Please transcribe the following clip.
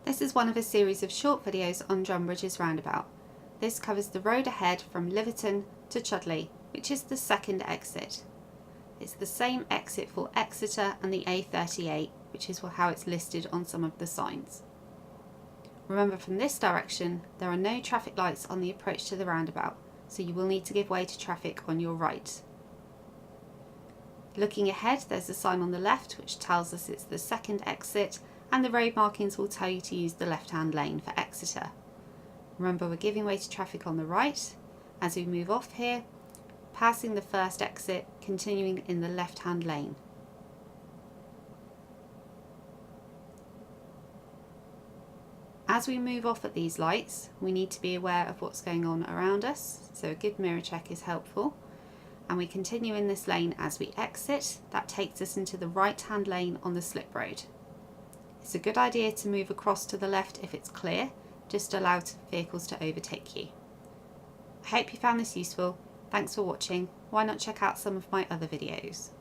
This is one of a series of short videos on Drumbridges roundabout. This covers the road ahead from Liverton to Chudleigh, which is the second exit. It's the same exit for Exeter and the A38, which is how it's listed on some of the signs. Remember, from this direction there are no traffic lights on the approach to the roundabout, so you will need to give way to traffic on your right. Looking ahead, there's a sign on the left which tells us it's the second exit, and the road markings will tell you to use the left-hand lane for Exeter. Remember, we're giving way to traffic on the right as we move off here, passing the first exit, continuing in the left-hand lane. As we move off at these lights, we need to be aware of what's going on around us, so a good mirror check is helpful. And we continue in this lane as we exit. That takes us into the right-hand lane on the slip road. It's a good idea to move across to the left if it's clear, just to allow vehicles to overtake you. I hope you found this useful. Thanks for watching. Why not check out some of my other videos?